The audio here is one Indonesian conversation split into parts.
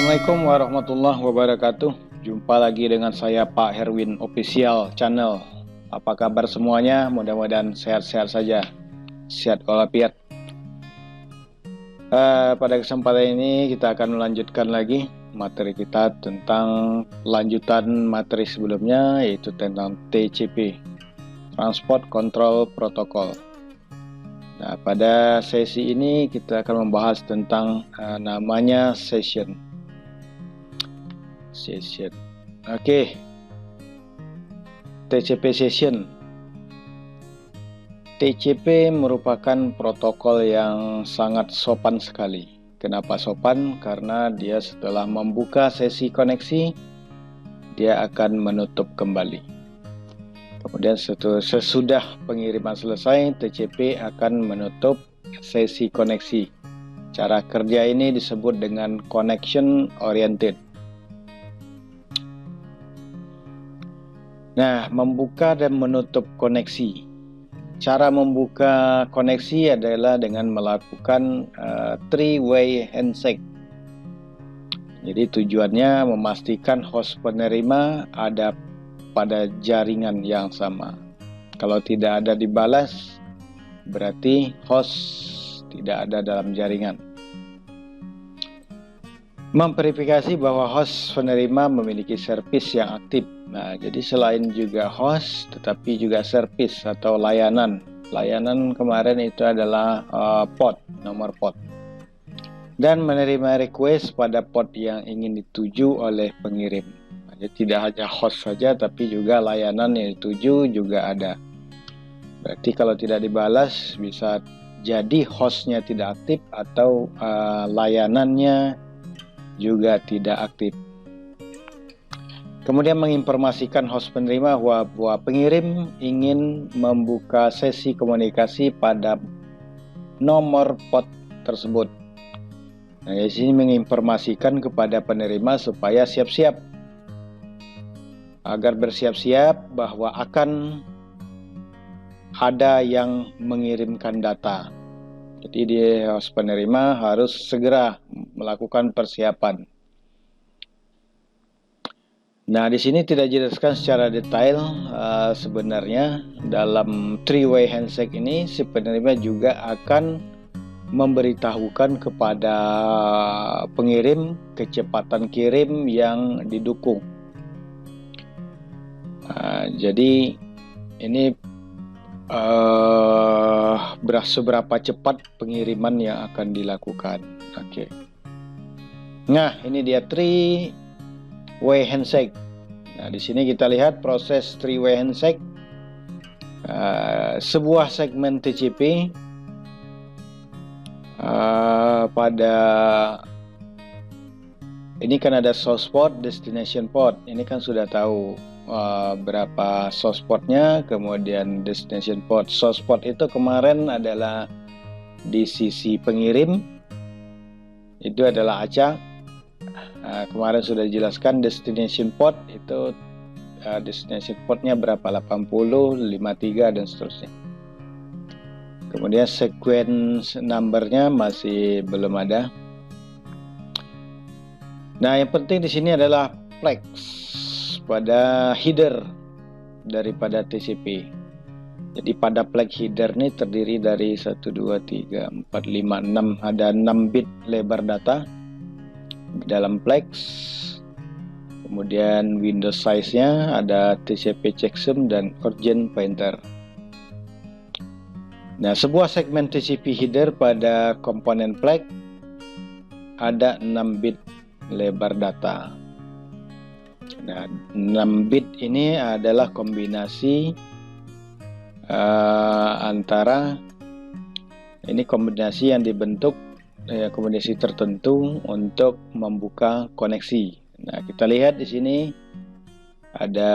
Assalamualaikum warahmatullahi wabarakatuh. Jumpa lagi dengan saya Pak Herwin Official Channel. Apa kabar semuanya? Mudah-mudahan sehat-sehat saja. Sehat walafiat. Pada kesempatan ini kita akan melanjutkan lagi materi kita tentang lanjutan materi sebelumnya, yaitu tentang TCP, Transport Control Protocol. Nah, pada sesi ini kita akan membahas tentang namanya session. Oke. TCP session. TCP merupakan protokol yang sangat sopan sekali. Kenapa sopan? Karena dia setelah membuka sesi koneksi, dia akan menutup kembali. Kemudian sesudah pengiriman selesai, TCP akan menutup sesi koneksi. Cara kerja ini disebut dengan connection oriented. Nah, membuka dan menutup koneksi. Cara membuka koneksi adalah dengan melakukan three-way handshake. Jadi tujuannya memastikan host penerima ada pada jaringan yang sama. Kalau tidak ada dibalas, berarti host tidak ada dalam jaringan. Memverifikasi bahwa host penerima memiliki servis yang aktif. Nah, jadi selain juga host, tetapi juga servis atau layanan. Layanan kemarin itu adalah port, nomor port. Dan menerima request pada port yang ingin dituju oleh pengirim. Jadi tidak hanya host saja, tapi juga layanan yang dituju juga ada. Berarti kalau tidak dibalas, bisa jadi hostnya tidak aktif atau layanannya juga tidak aktif. Kemudian menginformasikan host penerima bahwa pengirim ingin membuka sesi komunikasi pada nomor port tersebut. Nah, di sini menginformasikan kepada penerima supaya siap-siap, agar bersiap-siap bahwa akan ada yang mengirimkan data. Jadi host penerima harus segera melakukan persiapan. Nah, di sini tidak dijelaskan secara detail sebenarnya dalam three-way handshake ini si penerima juga akan memberitahukan kepada pengirim kecepatan kirim yang didukung. Jadi ini seberapa cepat pengiriman yang akan dilakukan. Oke. Nah, ini dia three-way handshake. Nah, di sini kita lihat proses three-way handshake. Sebuah segmen TCP pada ini kan ada source port, destination port. Ini kan sudah tahu berapa source portnya, kemudian destination port. Source port itu kemarin adalah di sisi pengirim, itu adalah acak. Kemarin sudah dijelaskan destination port itu destination portnya berapa, 80, 53 dan seterusnya. Kemudian sequence numbernya masih belum ada. Nah, yang penting di sini adalah flags pada header daripada TCP. Jadi pada flag header ini terdiri dari 1, 2, 3, 4, 5, 6. Ada 6 bit lebar data dalam flags. Kemudian window size-nya ada TCP checksum dan urgent pointer. Nah, sebuah segmen TCP header pada komponen flag ada 6 bit lebar data. Nah, 6 bit ini adalah kombinasi antara ini kombinasi yang dibentuk kombinasi tertentu untuk membuka koneksi. Nah, kita lihat di sini ada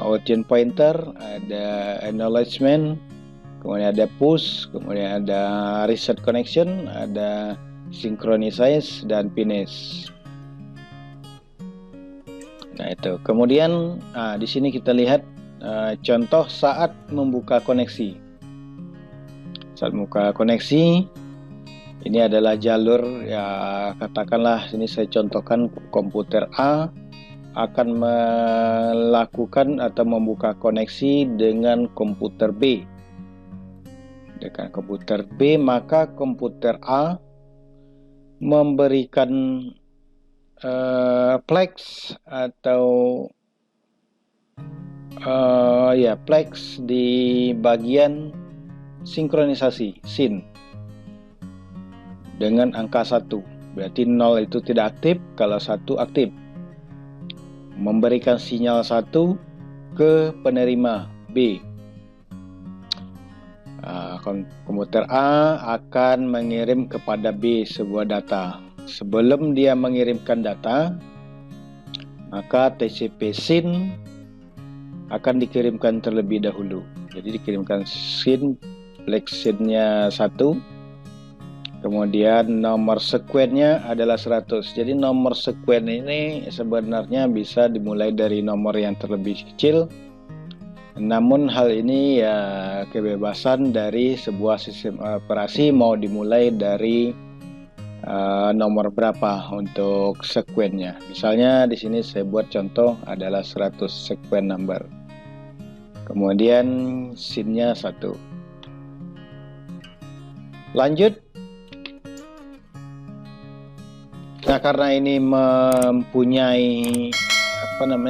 urgent pointer, ada acknowledgement, kemudian ada push, kemudian ada reset connection, ada synchronize dan finish. Nah, itu. Kemudian di sini kita lihat contoh saat membuka koneksi. Saat membuka koneksi, Ini adalah jalur ya, katakanlah ini saya contohkan komputer A akan melakukan atau membuka koneksi dengan komputer B. Dengan komputer B, maka komputer A memberikan flags atau flags di bagian sinkronisasi SYN dengan angka 1. Berarti 0 itu tidak aktif, kalau 1 aktif. Memberikan sinyal 1 ke penerima B. Komputer A akan mengirim kepada B sebuah data. Sebelum dia mengirimkan data, maka TCP SYN akan dikirimkan terlebih dahulu. Jadi dikirimkan SYN, flag SYN-nya 1, kemudian nomor sekuennya adalah 100. Jadi nomor sekuen ini sebenarnya bisa dimulai dari nomor yang terlebih kecil. Namun hal ini ya kebebasan dari sebuah sistem operasi mau dimulai dari nomor berapa untuk sekuennya. Misalnya di sini saya buat contoh adalah 100 sekuen number. Kemudian SYN-nya 1. Lanjut. Nah, karena ini mempunyai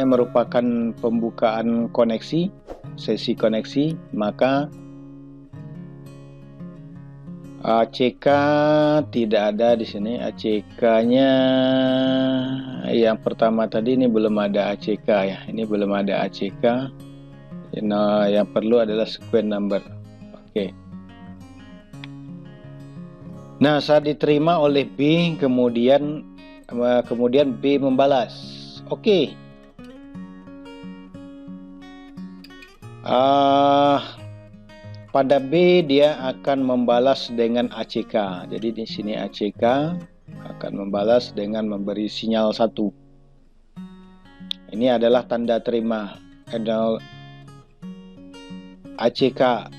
merupakan pembukaan koneksi, sesi koneksi, maka ACK tidak ada di sini. ACK-nya yang pertama tadi ini belum ada ACK ya. Ini belum ada ACK. Nah, yang perlu adalah sekuen number. Oke. Nah, saat diterima oleh B, kemudian B membalas. Oke. Pada B dia akan membalas dengan ACK. Jadi di sini ACK akan membalas dengan memberi sinyal 1. Ini adalah tanda terima. Ada ACK.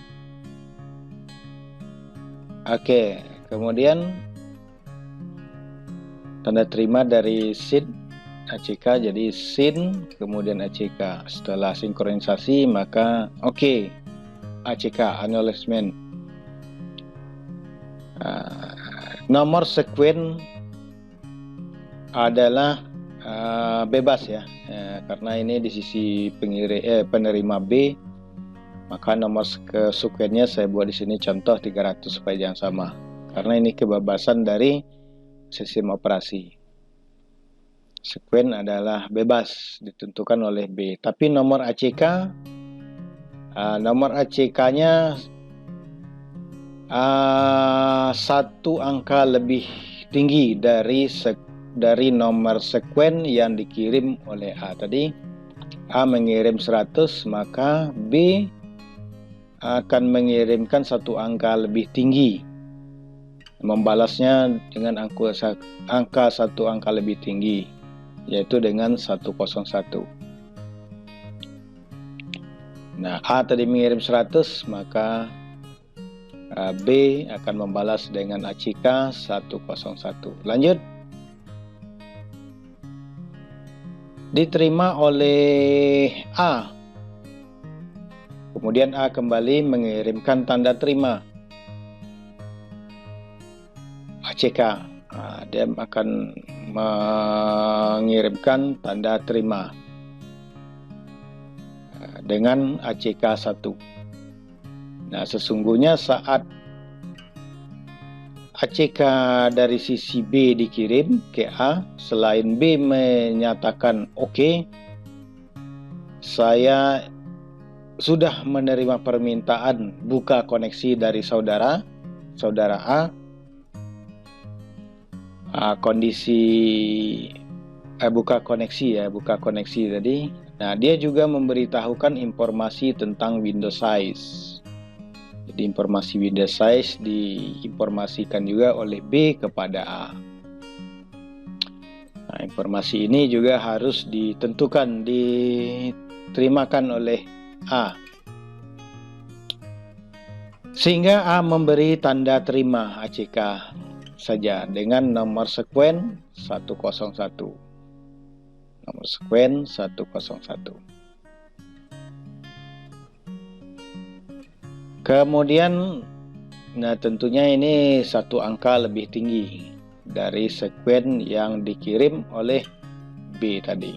Oke, kemudian tanda terima dari SYN ACK, jadi SYN kemudian ACK. Setelah sinkronisasi maka oke. ACK, acknowledgement. Nomor sekuen adalah bebas ya, karena ini di sisi penerima B, maka nomor sekuennya saya buat di sini contoh 300 supaya jangan sama, karena ini kebebasan dari sistem operasi. Sekuen adalah bebas ditentukan oleh B, tapi nomor ACK nya satu angka lebih tinggi dari nomor sekuen yang dikirim oleh A. Tadi A mengirim 100, maka B akan mengirimkan satu angka lebih tinggi, membalasnya dengan satu angka lebih tinggi, yaitu dengan 101. Nah, A tadi mengirim 100, maka B akan membalas dengan ACK 101. Lanjut. Diterima oleh A. Kemudian A kembali mengirimkan tanda terima ACK. Dia akan mengirimkan tanda terima dengan ACK 1. Nah, sesungguhnya saat ACK dari sisi B dikirim ke A, selain B menyatakan oke, saya sudah menerima permintaan buka koneksi dari saudara A, kondisi buka koneksi tadi. Nah, dia juga memberitahukan informasi tentang window size. Jadi informasi window size diinformasikan juga oleh B kepada A. Nah, informasi ini juga harus diterimakan oleh A. Sehingga A memberi tanda terima ACK. saja dengan nomor sekuen 101. Nomor sekuen 101. Kemudian, nah tentunya ini satu angka lebih tinggi dari sekuen yang dikirim oleh B tadi.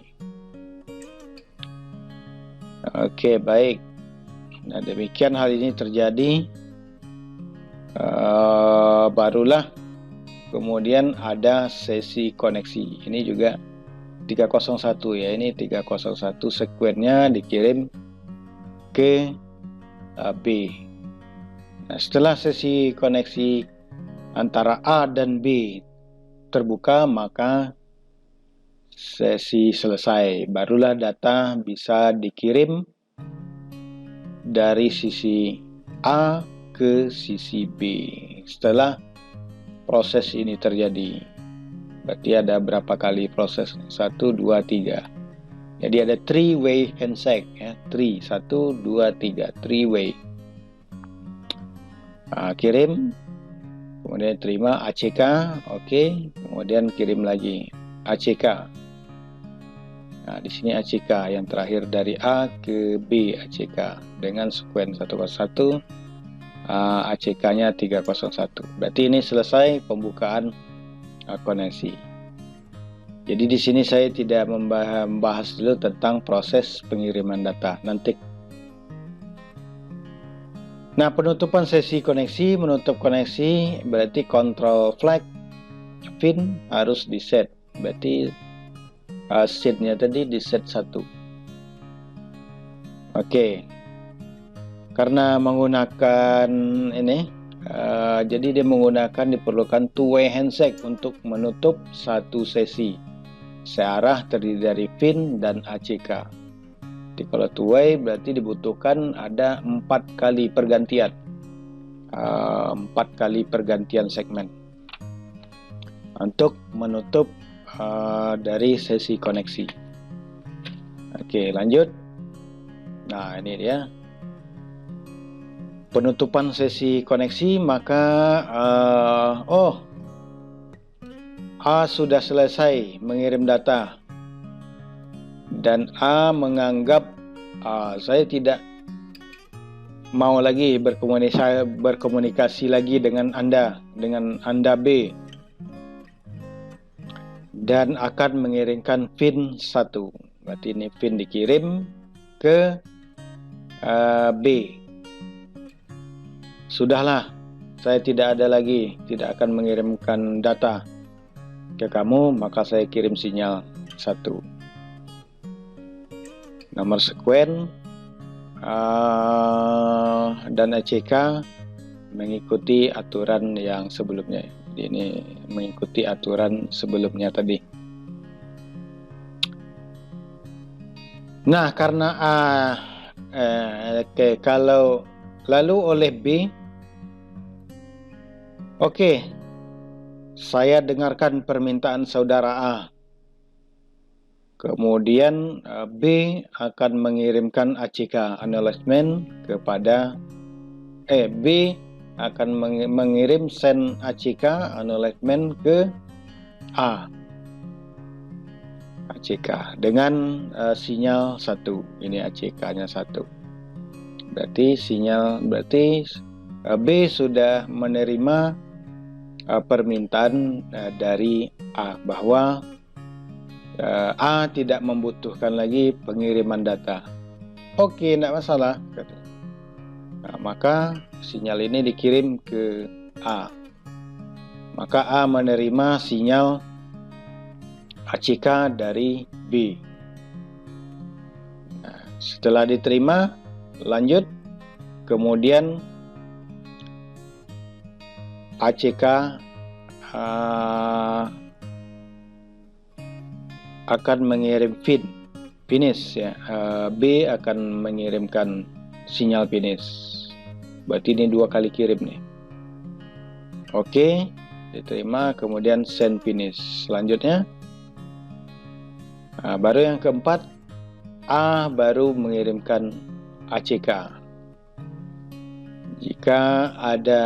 Oke, baik. Nah, demikian hal ini terjadi. Barulah kemudian ada sesi koneksi. Ini juga 301 ya. Ini 301 sekuennya dikirim ke B. Nah, setelah sesi koneksi antara A dan B terbuka, maka sesi selesai. Barulah data bisa dikirim dari sisi A ke sisi B. Setelah proses ini terjadi, berarti ada berapa kali proses? 1, 2, 3. Jadi ada three-way handshake ya. 1, 2, 3. Three-way. Kirim, kemudian terima ACK, oke, kemudian kirim lagi ACK. Nah, di sini ACK yang terakhir dari A ke B ACK dengan sekuen 101, ACK-nya 301. Berarti ini selesai pembukaan koneksi. Jadi di sini saya tidak membahas dulu tentang proses pengiriman data. Nanti. Nah, penutupan sesi koneksi, menutup koneksi berarti control flag pin harus di set. Berarti setnya tadi di set 1. Oke. Karena menggunakan ini, jadi dia diperlukan two-way handshake untuk menutup satu sesi. Searah terdiri dari pin dan ACK. Jadi kalau two-way berarti dibutuhkan ada 4 kali pergantian. 4 kali pergantian segmen untuk menutup dari sesi koneksi. Oke, lanjut. Nah, ini dia penutupan sesi koneksi. Maka A sudah selesai mengirim data dan A menganggap saya tidak mau lagi berkomunikasi lagi dengan Anda B, dan akan mengirimkan pin 1. Berarti ini pin dikirim ke B. Sudahlah, saya tidak akan mengirimkan data ke kamu, maka saya kirim sinyal 1. Nomor sekuen dan ACK mengikuti aturan yang sebelumnya. Jadi ini mengikuti aturan sebelumnya tadi. Nah, karena kalau lalu oleh B, oke, saya dengarkan permintaan saudara A. Kemudian B akan mengirimkan ACK acknowledgement kepada B akan mengirim send ACK acknowledgement ke A. ACK dengan sinyal 1. Ini ACK-nya 1. Berarti B sudah menerima permintaan dari A bahwa A tidak membutuhkan lagi pengiriman data. Oke, tidak masalah. Nah, maka sinyal ini dikirim ke A. Maka A menerima sinyal ACK dari B. Nah, setelah diterima, lanjut. Kemudian ACK akan mengirim finish ya. B akan mengirimkan sinyal finish. Berarti ini 2 kali kirim nih. Oke, diterima, kemudian send finish. Selanjutnya baru yang keempat, A baru mengirimkan ACK. Jika ada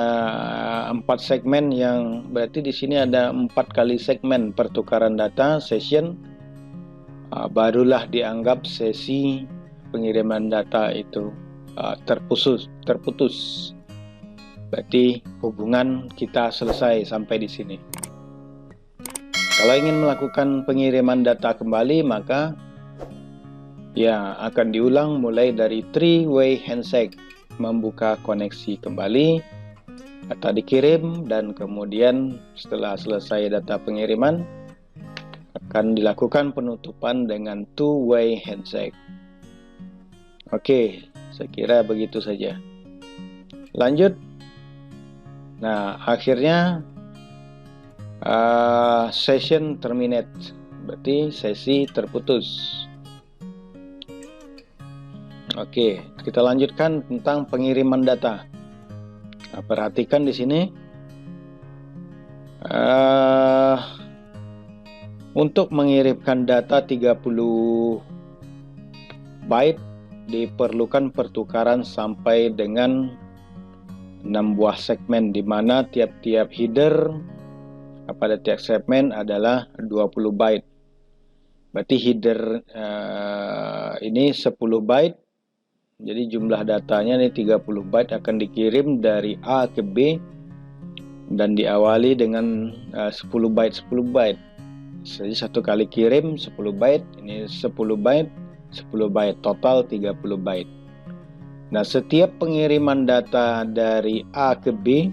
4 segmen, yang berarti di sini ada 4 kali segmen pertukaran data session, barulah dianggap sesi pengiriman data itu terputus. Berarti hubungan kita selesai sampai di sini. Kalau ingin melakukan pengiriman data kembali, maka ya akan diulang mulai dari three-way handshake, membuka koneksi kembali, data dikirim, dan kemudian setelah selesai data pengiriman akan dilakukan penutupan dengan two-way handshake. Oke, saya kira begitu saja. Lanjut. Nah, akhirnya session terminate, berarti sesi terputus. Oke, kita lanjutkan tentang pengiriman data. Nah, perhatikan di sini, untuk mengirimkan data 30 byte diperlukan pertukaran sampai dengan 6 buah segmen, di mana tiap-tiap header pada tiap segmen adalah 20 byte. Berarti header ini 10 byte. Jadi jumlah datanya ini 30 byte akan dikirim dari A ke B dan diawali dengan 10 byte 10 byte. Jadi satu kali kirim 10 byte, ini 10 byte 10 byte, total 30 byte. Nah, setiap pengiriman data dari A ke B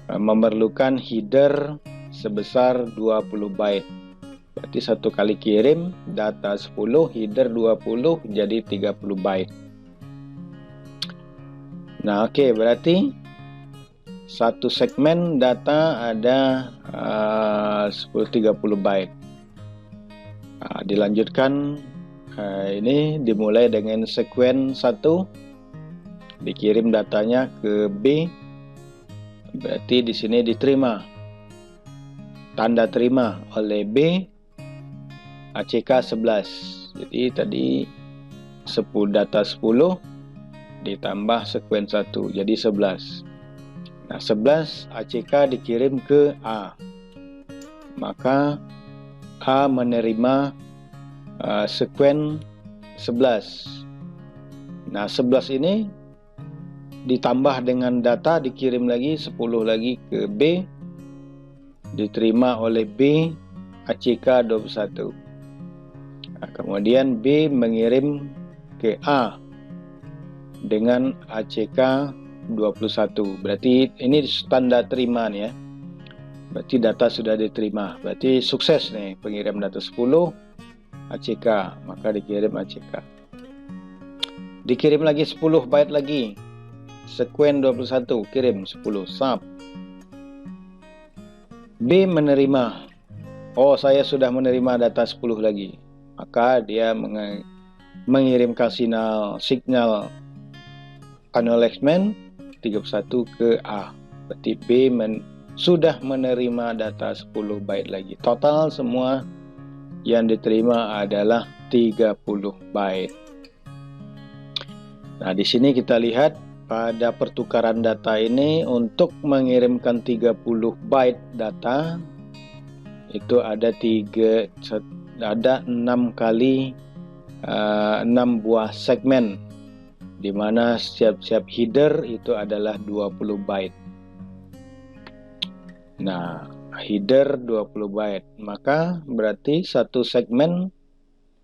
memerlukan header sebesar 20 byte. Berarti satu kali kirim data 10, header 20, jadi 30 byte. Nah, oke, berarti satu segmen data ada 30 byte. Nah, dilanjutkan, ini dimulai dengan sekuen 1, dikirim datanya ke B. Berarti di sini diterima, tanda terima oleh B, ACK 11. Jadi tadi data 10 ditambah sekuen 1 jadi 11. Nah, 11 ACK dikirim ke A, maka A menerima sekuen 11. Nah, 11 ini ditambah dengan data dikirim lagi 10 lagi ke B, diterima oleh B, ACK 21. Nah, kemudian B mengirim ke A dengan ACK 21. Berarti ini tanda terima nih ya. Berarti data sudah diterima. Berarti sukses nih pengirim data 10 ACK, maka dikirim ACK. Dikirim lagi 10 byte lagi. Sekuen 21 kirim 10 sub. B menerima. Oh, saya sudah menerima data 10 lagi. Maka dia mengirimkan signal acknowledgement 31 ke A. Berarti B sudah menerima data 10 byte lagi. Total semua yang diterima adalah 30 byte. Nah, di sini kita lihat pada pertukaran data ini, untuk mengirimkan 30 byte data itu ada 6 kali 6 buah segmen, di mana setiap header itu adalah 20 byte. Nah, header 20 byte, maka berarti satu segmen,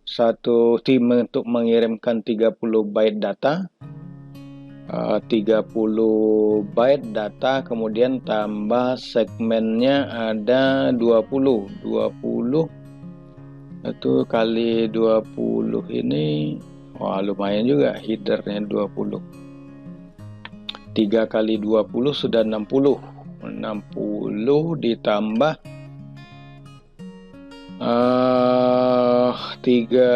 satu tim untuk mengirimkan 30 byte data, 30 byte data, kemudian tambah segmennya ada 20 itu kali 20 ini, wah lumayan juga headernya 20. 3 kali 20 sudah 60 ditambah 30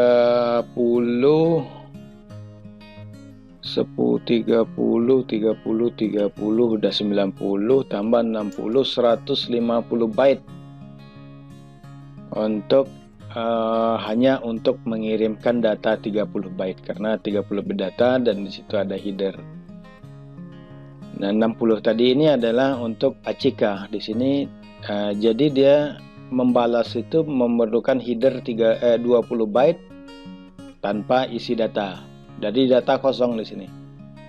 udah 90 tambah 60 150 byte untuk hanya untuk mengirimkan data 30 byte, karena 30 byte data dan di situ ada header. Nah, 60 tadi ini adalah untuk ACK di sini. Jadi dia membalas itu memerlukan header 20 byte tanpa isi data. Jadi data kosong di sini.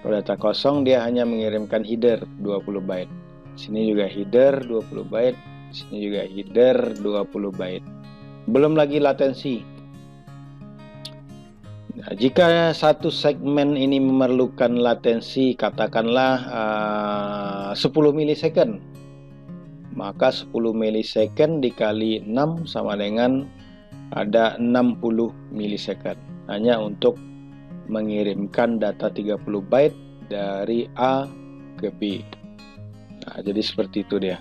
Kalau data kosong dia hanya mengirimkan header 20 byte. Di sini juga header 20 byte, di sini juga header 20 byte. Belum lagi latensi. Nah, jika satu segmen ini memerlukan latensi katakanlah 10 milisecond, maka 10 milisecond dikali 6 sama dengan ada 60 milisecond hanya untuk mengirimkan data 30 byte dari A ke B. Nah, jadi seperti itu dia.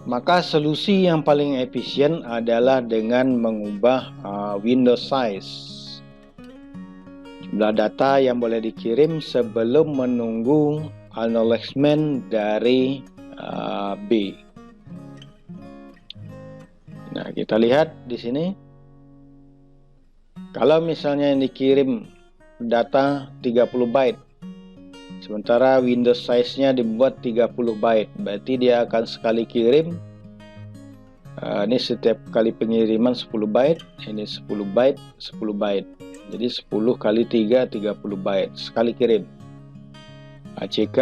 Maka solusi yang paling efisien adalah dengan mengubah window size, jumlah data yang boleh dikirim sebelum menunggu acknowledgement dari B. Nah, kita lihat di sini. Kalau misalnya yang dikirim data 30 byte, sementara window size-nya dibuat 30 byte, berarti dia akan sekali kirim. Ini setiap kali pengiriman 10 byte, ini 10 byte, 10 byte. Jadi 10 kali 3, 30 byte sekali kirim. ACK,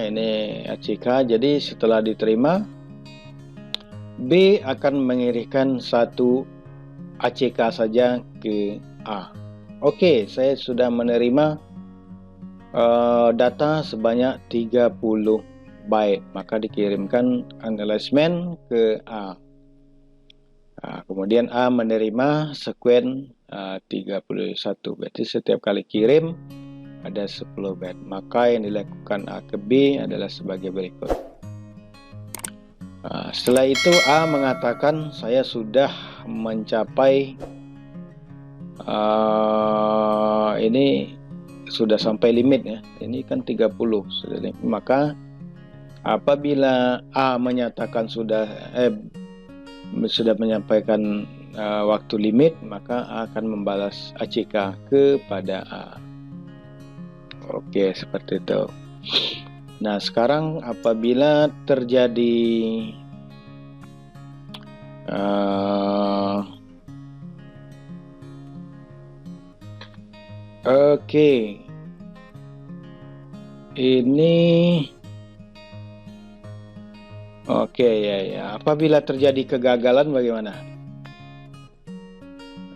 ini ACK. Jadi setelah diterima, B akan mengirimkan satu ACK saja ke A. Oke, saya sudah menerima data sebanyak 30 byte, maka dikirimkan acknowledgement ke A. Nah, kemudian A menerima sekuen 31, berarti setiap kali kirim ada 10 byte. Maka yang dilakukan A ke B adalah sebagai berikut. Setelah itu A mengatakan saya sudah mencapai ini sudah sampai limit ya. Ini kan 30 sudah limit. Maka apabila A menyatakan sudah menyampaikan waktu limit, maka A akan membalas ACK kepada A. Oke, seperti itu. Nah, sekarang apabila terjadi ya. Apabila terjadi kegagalan bagaimana?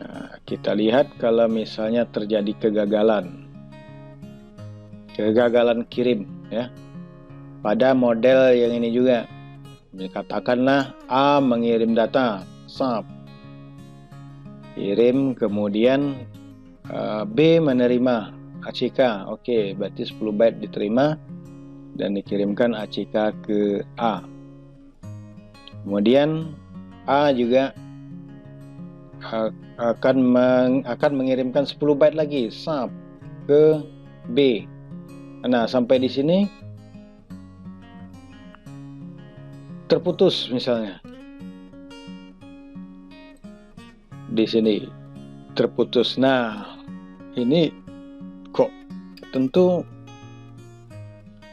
Nah, kita lihat kalau misalnya terjadi kegagalan kirim ya. Pada model yang ini juga, katakanlah A mengirim data SAP, kirim, kemudian B menerima ACK. Oke, berarti 10 byte diterima dan dikirimkan ACK ke A. Kemudian A juga akan mengirimkan 10 byte lagi SAP ke B. Nah, sampai di sini terputus misalnya. Di sini terputus. Nah, ini kok tentu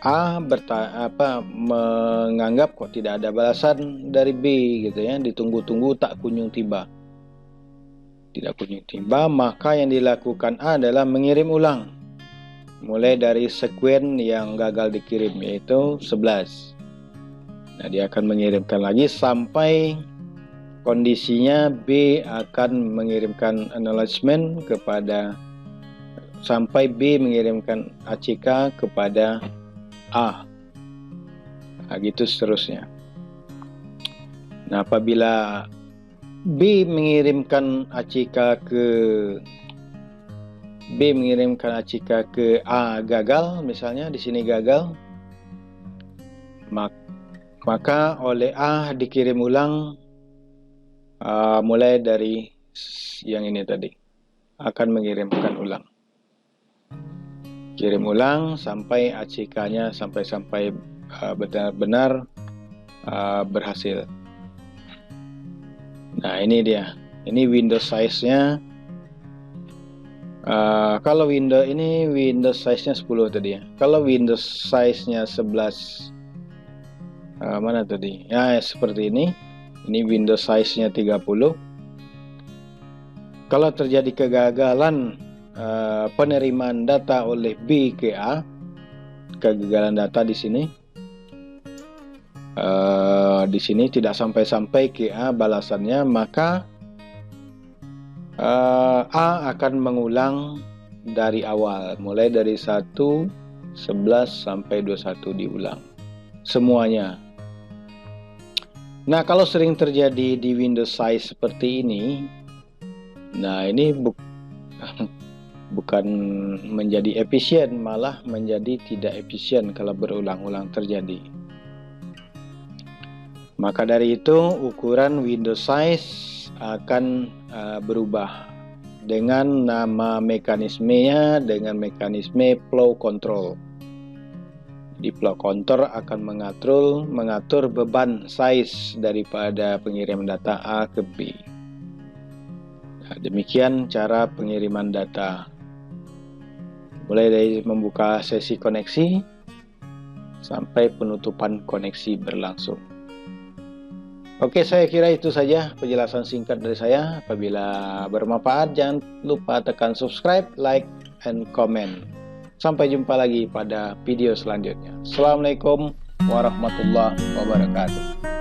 A menganggap kok tidak ada balasan dari B gitu ya, ditunggu-tunggu tak kunjung tiba. Tidak kunjung tiba, maka yang dilakukan A adalah mengirim ulang. Mulai dari sekuen yang gagal dikirim yaitu 11. Nah, dia akan mengirimkan lagi sampai kondisinya B akan mengirimkan acknowledgement sampai B mengirimkan ACK kepada A. Nah, gitu seterusnya. Nah, apabila B mengirimkan ACK ke A gagal, misalnya di sini gagal, maka oleh A dikirim ulang mulai dari yang ini tadi, akan mengirimkan ulang, kirim ulang sampai ACK-nya sampai benar-benar berhasil. Nah, ini dia, ini window size-nya Kalau Windows ini Windows size-nya 10 tadi ya. Kalau Windows size-nya 11, mana tadi? Ya, seperti ini. Ini Windows size-nya 30. Kalau terjadi kegagalan penerimaan data oleh B ke A, kegagalan data di sini. Di sini tidak sampai-sampai ke A balasannya, maka A akan mengulang dari awal, mulai dari 1, 11 sampai 21 diulang semuanya. Nah, kalau sering terjadi di Windows size seperti ini, nah ini bukan menjadi efisien, malah menjadi tidak efisien kalau berulang-ulang terjadi. Maka dari itu ukuran Windows size akan berubah dengan nama mekanismenya, dengan mekanisme flow control. Di flow control akan mengatur beban size daripada pengiriman data A ke B. Nah, demikian cara pengiriman data. Mulai dari membuka sesi koneksi sampai penutupan koneksi berlangsung. Oke, saya kira itu saja penjelasan singkat dari saya. Apabila bermanfaat, jangan lupa tekan subscribe, like, and comment. Sampai jumpa lagi pada video selanjutnya. Assalamualaikum warahmatullahi wabarakatuh.